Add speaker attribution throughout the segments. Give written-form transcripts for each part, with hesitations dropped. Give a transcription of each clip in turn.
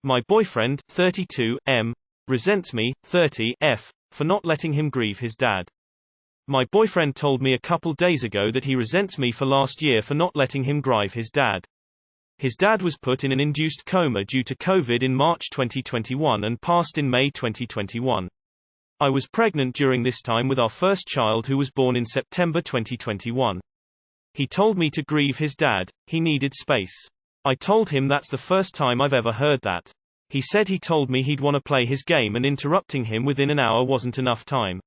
Speaker 1: My boyfriend, 32, M, resents me, 30, F, for not letting him grieve his dad. My boyfriend told me a couple days ago that he resents me for last year for not letting him grieve his dad. His dad was put in an induced coma due to COVID in March 2021 and passed in May 2021. I was pregnant during this time with our first child, who was born in September 2021. He told me to grieve his dad, he needed space. I told him that's the first time I've ever heard that. He said he told me he'd want to play his game and interrupting him within an hour wasn't enough time.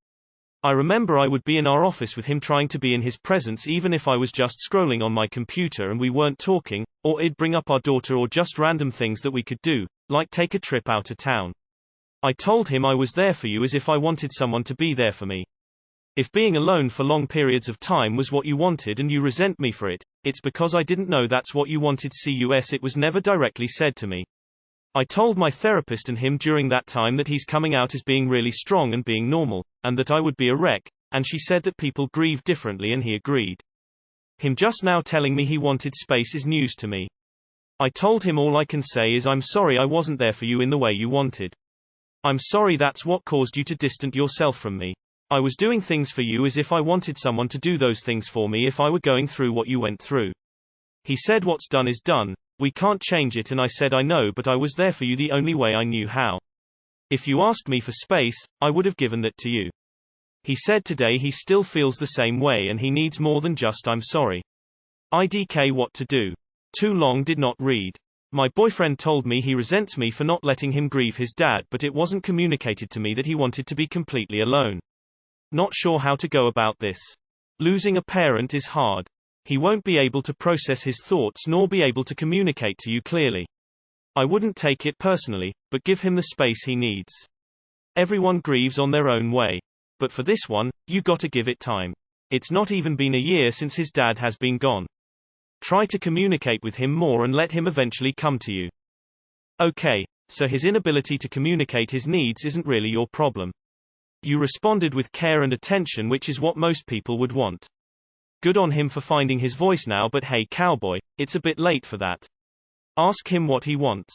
Speaker 1: I remember I would be in our office with him trying to be in his presence even if I was just scrolling on my computer and we weren't talking, or it'd bring up our daughter or just random things that we could do, like take a trip out of town. I told him I was there for you as if I wanted someone to be there for me. If being alone for long periods of time was what you wanted and you resent me for it, it's because I didn't know that's what you wanted. It was never directly said to me. I told my therapist and him during that time that he's coming out as being really strong and being normal, and that I would be a wreck, and she said that people grieve differently and he agreed. Him just now telling me he wanted space is news to me. I told him all I can say is I'm sorry I wasn't there for you in the way you wanted. I'm sorry that's what caused you to distance yourself from me. I was doing things for you as if I wanted someone to do those things for me if I were going through what you went through. He said what's done is done. We can't change it, and I said I know, but I was there for you the only way I knew how. If you asked me for space, I would have given that to you. He said today he still feels the same way and he needs more than just I'm sorry. IDK what to do. Too long did not read. My boyfriend told me he resents me for not letting him grieve his dad, but it wasn't communicated to me that he wanted to be completely alone. Not sure how to go about this. Losing a parent is hard. He won't be able to process his thoughts nor be able to communicate to you clearly. I wouldn't take it personally, but give him the space he needs. Everyone grieves on their own way. But for this one, you gotta give it time. It's not even been a year since his dad has been gone. Try to communicate with him more and let him eventually come to you. Okay, so his inability to communicate his needs isn't really your problem. You responded with care and attention, which is what most people would want. Good on him for finding his voice now, but hey cowboy, it's a bit late for that. Ask him what he wants.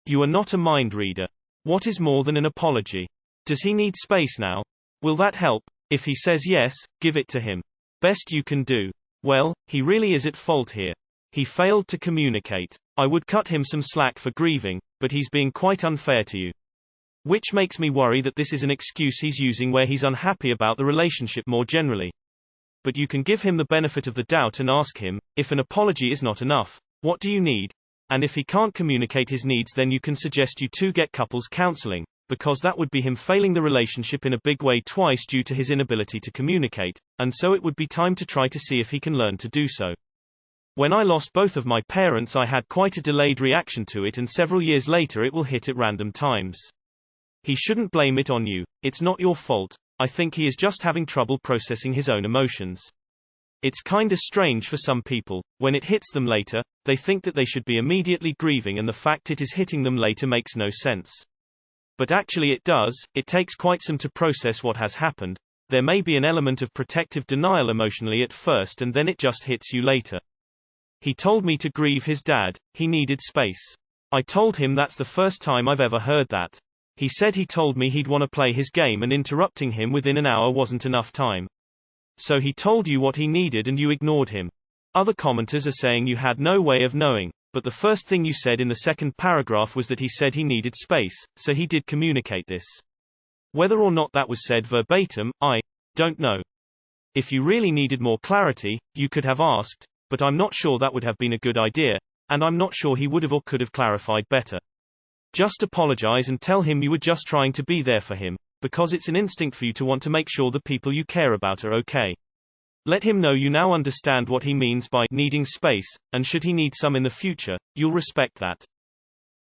Speaker 1: You are not a mind reader. What is more than an apology? Does he need space now? Will that help? If he says yes, give it to him. Best you can do. Well, he really is at fault here. He failed to communicate. I would cut him some slack for grieving, but he's being quite unfair to you. Which makes me worry that this is an excuse he's using where he's unhappy about the relationship more generally. But you can give him the benefit of the doubt and ask him, if an apology is not enough, what do you need? And if he can't communicate his needs, then you can suggest you two get couples counseling, because that would be him failing the relationship in a big way twice due to his inability to communicate, and so it would be time to try to see if he can learn to do so. When I lost both of my parents, I had quite a delayed reaction to it, and several years later it will hit at random times. He shouldn't blame it on you. It's not your fault. I think he is just having trouble processing his own emotions. It's kinda strange for some people. When it hits them later, they think that they should be immediately grieving, and the fact it is hitting them later makes no sense. But actually it does. It takes quite some to process what has happened. There may be an element of protective denial emotionally at first, and then it just hits you later. He told me to grieve his dad. He needed space. I told him that's the first time I've ever heard that. He said he told me he'd want to play his game and interrupting him within an hour wasn't enough time. So he told you what he needed and you ignored him. Other commenters are saying you had no way of knowing, but the first thing you said in the second paragraph was that he said he needed space, so he did communicate this. Whether or not that was said verbatim, I don't know. If you really needed more clarity, you could have asked, but I'm not sure that would have been a good idea, and I'm not sure he would have or could have clarified better. Just apologize and tell him you were just trying to be there for him, because it's an instinct for you to want to make sure the people you care about are okay. Let him know you now understand what he means by needing space, and should he need some in the future, you'll respect that.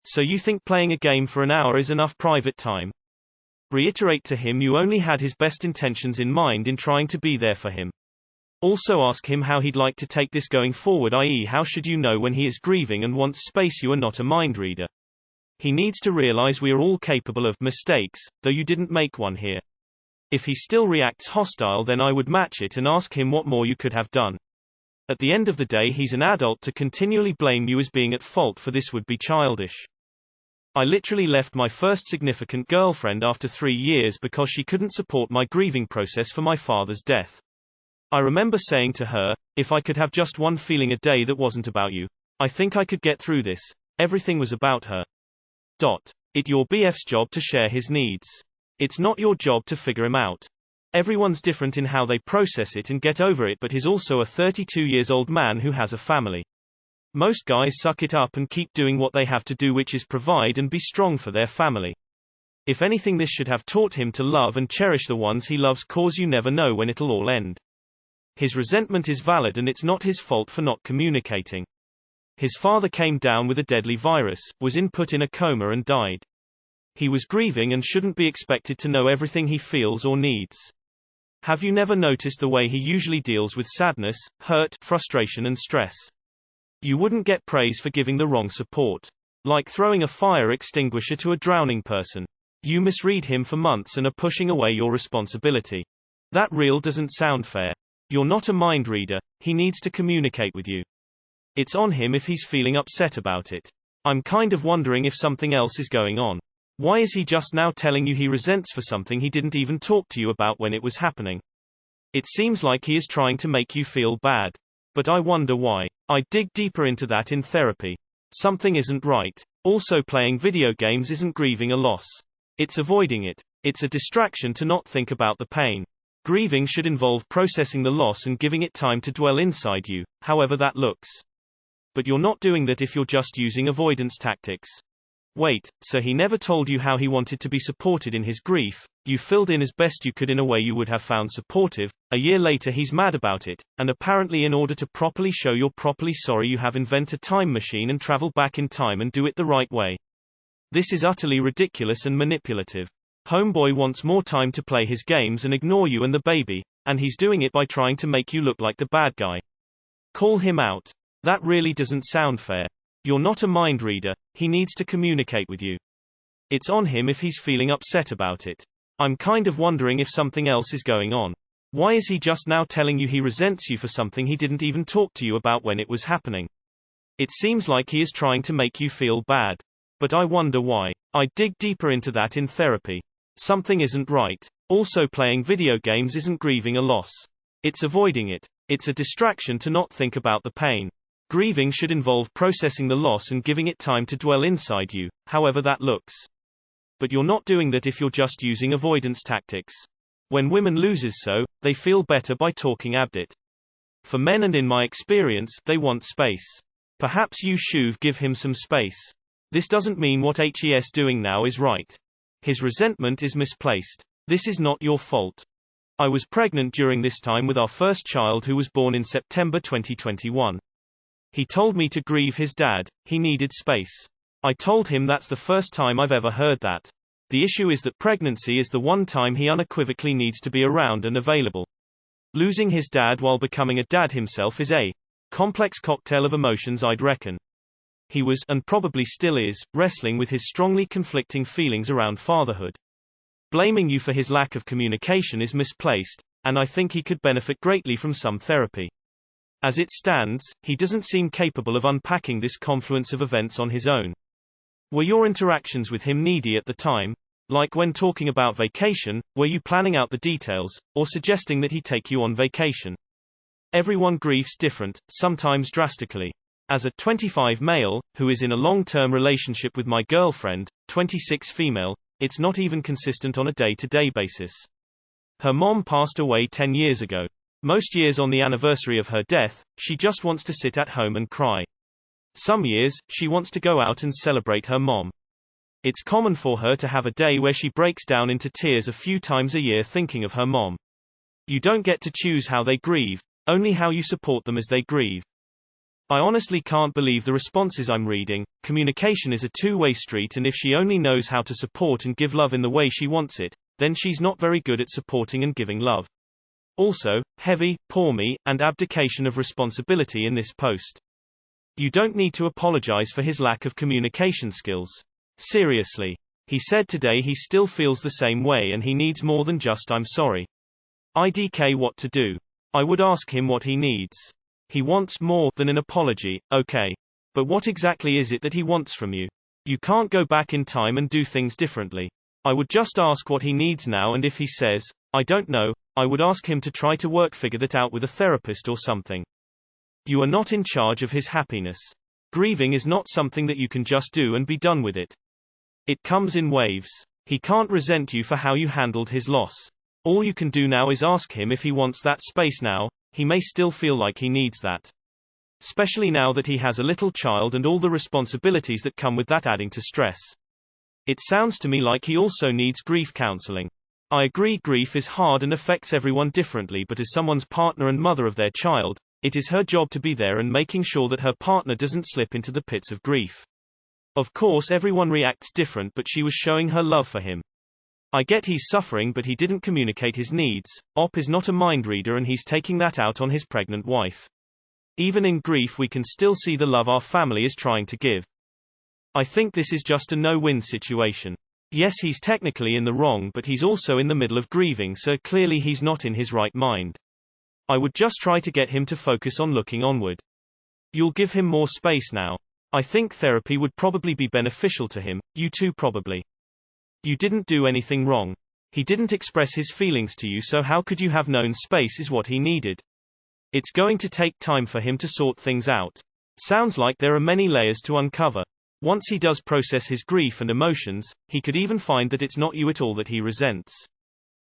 Speaker 1: So you think playing a game for an hour is enough private time? Reiterate to him you only had his best intentions in mind in trying to be there for him. Also ask him how he'd like to take this going forward, i.e. how should you know when he is grieving and wants space. You are not a mind reader. He needs to realize we are all capable of mistakes, though you didn't make one here. If he still reacts hostile, then I would match it and ask him what more you could have done. At the end of the day, he's an adult. To continually blame you as being at fault for this would be childish. I literally left my first significant girlfriend after 3 years because she couldn't support my grieving process for my father's death. I remember saying to her, if I could have just one feeling a day that wasn't about you, I think I could get through this. Everything was about her. It's your BF's job to share his needs. It's not your job to figure him out. Everyone's different in how they process it and get over it, but he's also a 32-year-old man who has a family. Most guys suck it up and keep doing what they have to do, which is provide and be strong for their family. If anything, this should have taught him to love and cherish the ones he loves, cause you never know when it'll all end. His resentment is valid and it's not his fault for not communicating. His father came down with a deadly virus, was put in a coma and died. He was grieving and shouldn't be expected to know everything he feels or needs. Have you never noticed the way he usually deals with sadness, hurt, frustration and stress? You wouldn't get praise for giving the wrong support. Like throwing a fire extinguisher to a drowning person. You misread him for months and are pushing away your responsibility. That real doesn't sound fair. You're not a mind reader, he needs to communicate with you. It's on him if he's feeling upset about it. I'm kind of wondering if something else is going on. Why is he just now telling you he resents for something he didn't even talk to you about when it was happening? It seems like he is trying to make you feel bad. But I wonder why. I dig deeper into that in therapy. Something isn't right. Also, playing video games isn't grieving a loss. It's avoiding it. It's a distraction to not think about the pain. Grieving should involve processing the loss and giving it time to dwell inside you, however that looks. But you're not doing that if you're just using avoidance tactics. Wait, so he never told you how he wanted to be supported in his grief? You filled in as best you could in a way you would have found supportive. A year later he's mad about it, and apparently in order to properly show you're properly sorry you have invent a time machine and travel back in time and do it the right way. This is utterly ridiculous and manipulative. Homeboy wants more time to play his games and ignore you and the baby, and he's doing it by trying to make you look like the bad guy. Call him out. That really doesn't sound fair. You're not a mind reader, he needs to communicate with you. It's on him if he's feeling upset about it. I'm kind of wondering if something else is going on. Why is he just now telling you he resents you for something he didn't even talk to you about when it was happening? It seems like he is trying to make you feel bad. But I wonder why. I dig deeper into that in therapy. Something isn't right. Also, playing video games isn't grieving a loss. It's avoiding it. It's a distraction to not think about the pain. Grieving should involve processing the loss and giving it time to dwell inside you, however that looks. But you're not doing that if you're just using avoidance tactics. When women loses so, they feel better by talking about it. For men, and in my experience, they want space. Perhaps you should give him some space. This doesn't mean what he's doing now is right. His resentment is misplaced. This is not your fault. I was pregnant during this time with our first child, who was born in September 2021. He told me to grieve his dad. He needed space. I told him that's the first time I've ever heard that. The issue is that pregnancy is the one time he unequivocally needs to be around and available. Losing his dad while becoming a dad himself is a complex cocktail of emotions, I'd reckon. He was, and probably still is, wrestling with his strongly conflicting feelings around fatherhood. Blaming you for his lack of communication is misplaced, and I think he could benefit greatly from some therapy. As it stands, he doesn't seem capable of unpacking this confluence of events on his own. Were your interactions with him needy at the time? Like when talking about vacation, were you planning out the details, or suggesting that he take you on vacation? Everyone grieves different, sometimes drastically. As a 25 male, who is in a long-term relationship with my girlfriend, 26 female, it's not even consistent on a day-to-day basis. Her mom passed away 10 years ago. Most years on the anniversary of her death, she just wants to sit at home and cry. Some years, she wants to go out and celebrate her mom. It's common for her to have a day where she breaks down into tears a few times a year thinking of her mom. You don't get to choose how they grieve, only how you support them as they grieve. I honestly can't believe the responses I'm reading. Communication is a two-way street, and if she only knows how to support and give love in the way she wants it, then she's not very good at supporting and giving love. Also, heavy, poor me, and abdication of responsibility in this post. You don't need to apologize for his lack of communication skills. Seriously. He said today he still feels the same way and he needs more than just "I'm sorry." IDK, what to do? I would ask him what he needs. He wants more than an apology, okay. But what exactly is it that he wants from you? You can't go back in time and do things differently. I would just ask what he needs now, and if he says, I don't know, I would ask him to try to figure that out with a therapist or something. You are not in charge of his happiness. Grieving is not something that you can just do and be done with it. It comes in waves. He can't resent you for how you handled his loss. All you can do now is ask him if he wants that space now. He may still feel like he needs that. Especially now that he has a little child and all the responsibilities that come with that adding to stress. It sounds to me like he also needs grief counseling. I agree grief is hard and affects everyone differently, but as someone's partner and mother of their child, it is her job to be there and making sure that her partner doesn't slip into the pits of grief. Of course everyone reacts different, but she was showing her love for him. I get he's suffering, but he didn't communicate his needs. Op is not a mind reader and he's taking that out on his pregnant wife. Even in grief we can still see the love our family is trying to give. I think this is just a no-win situation. Yes, he's technically in the wrong, but he's also in the middle of grieving, so clearly he's not in his right mind. I would just try to get him to focus on looking onward. You'll give him more space now. I think therapy would probably be beneficial to him, you too probably. You didn't do anything wrong. He didn't express his feelings to you, so how could you have known space is what he needed? It's going to take time for him to sort things out. Sounds like there are many layers to uncover. Once he does process his grief and emotions, he could even find that it's not you at all that he resents.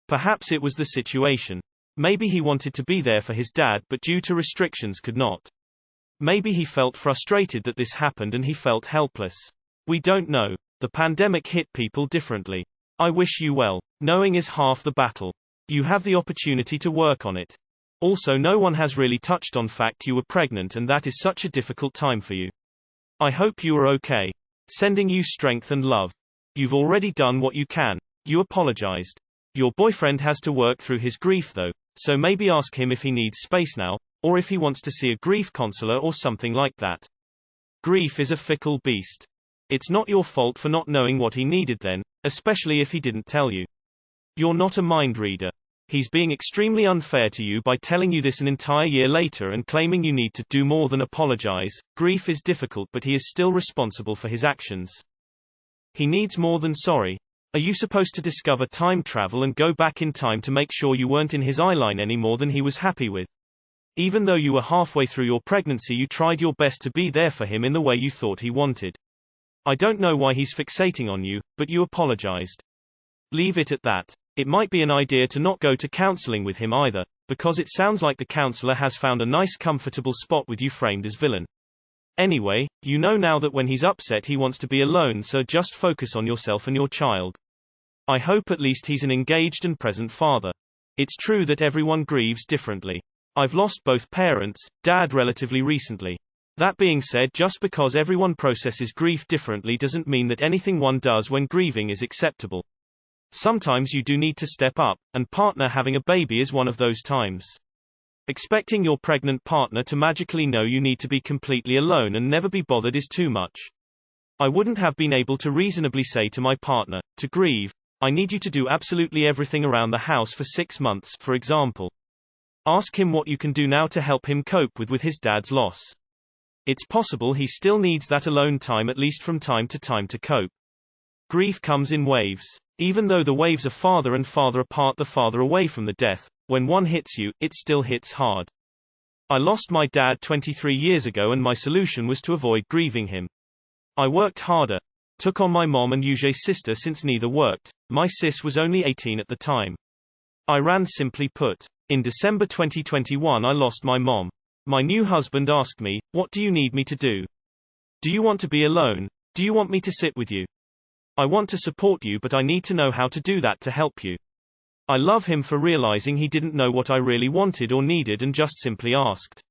Speaker 1: Perhaps it was the situation. Maybe he wanted to be there for his dad, but due to restrictions could not. Maybe he felt frustrated that this happened and he felt helpless. We don't know. The pandemic hit people differently. I wish you well. Knowing is half the battle. You have the opportunity to work on it. Also, no one has really touched on fact you were pregnant, and that is such a difficult time for you. I hope you are okay. Sending you strength and love. You've already done what you can. You apologized. Your boyfriend has to work through his grief though, so maybe ask him if he needs space now, or if he wants to see a grief counselor or something like that. Grief is a fickle beast. It's not your fault for not knowing what he needed then, especially if he didn't tell you. You're not a mind reader. He's being extremely unfair to you by telling you this an entire year later and claiming you need to do more than apologize. Grief is difficult, but he is still responsible for his actions. He needs more than sorry. Are you supposed to discover time travel and go back in time to make sure you weren't in his eyeline any more than he was happy with? Even though you were halfway through your pregnancy, you tried your best to be there for him in the way you thought he wanted. I don't know why he's fixating on you, but you apologized. Leave it at that. It might be an idea to not go to counseling with him either, because it sounds like the counselor has found a nice comfortable spot with you framed as villain. Anyway, you know now that when he's upset he wants to be alone, so just focus on yourself and your child. I hope at least he's an engaged and present father. It's true that everyone grieves differently. I've lost both parents, dad relatively recently. That being said, just because everyone processes grief differently doesn't mean that anything one does when grieving is acceptable. Sometimes you do need to step up, and partner having a baby is one of those times. Expecting your pregnant partner to magically know you need to be completely alone and never be bothered is too much. I wouldn't have been able to reasonably say to my partner, to grieve, I need you to do absolutely everything around the house for 6 months, for example. Ask him what you can do now to help him cope with his dad's loss. It's possible he still needs that alone time at least from time to cope. Grief comes in waves. Even though the waves are farther and farther apart the farther away from the death, when one hits you, it still hits hard. I lost my dad 23 years ago and my solution was to avoid grieving him. I worked harder. Took on my mom and Yuje's sister since neither worked. My sis was only 18 at the time. I ran simply put. In December 2021 I lost my mom. My new husband asked me, what do you need me to do? Do you want to be alone? Do you want me to sit with you? I want to support you, but I need to know how to do that to help you. I love him for realizing he didn't know what I really wanted or needed and just simply asked.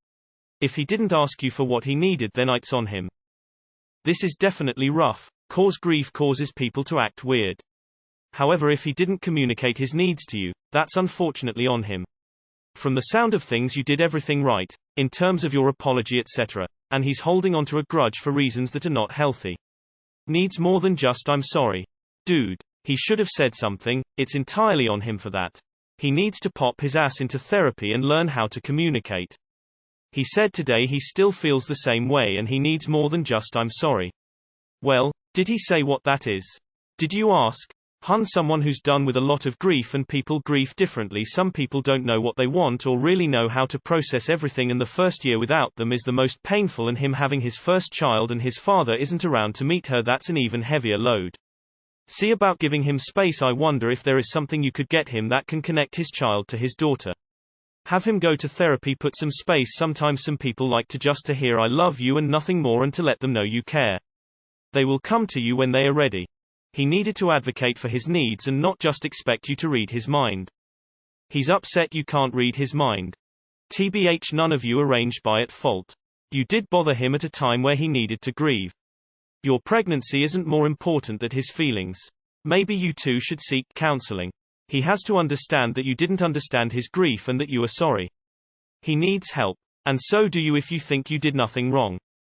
Speaker 1: If he didn't ask you for what he needed, then it's on him. This is definitely rough. Grief causes people to act weird. However, if he didn't communicate his needs to you, that's unfortunately on him. From the sound of things, you did everything right, in terms of your apology etc., and he's holding onto a grudge for reasons that are not healthy. Needs more than just I'm sorry. Dude. He should have said something, it's entirely on him for that. He needs to pop his ass into therapy and learn how to communicate. He said today he still feels the same way and he needs more than just I'm sorry. Well, did he say what that is? Did you ask? Someone who's done with a lot of grief, and people grieve differently. Some people don't know what they want or really know how to process everything, and the first year without them is the most painful, and him having his first child and his father isn't around to meet her, that's an even heavier load. See about giving him space. I wonder if there is something you could get him that can connect his child to his daughter. Have him go to therapy, put some space. Sometimes some people like to just to hear I love you and nothing more, and to let them know you care. They will come to you when they are ready. He needed to advocate for his needs and not just expect you to read his mind. He's upset you can't read his mind. TBH, none of you arranged by at fault. You did bother him at a time where he needed to grieve. Your pregnancy isn't more important than his feelings. Maybe you two should seek counseling. He has to understand that you didn't understand his grief and that you are sorry. He needs help. And so do you if you think you did nothing wrong.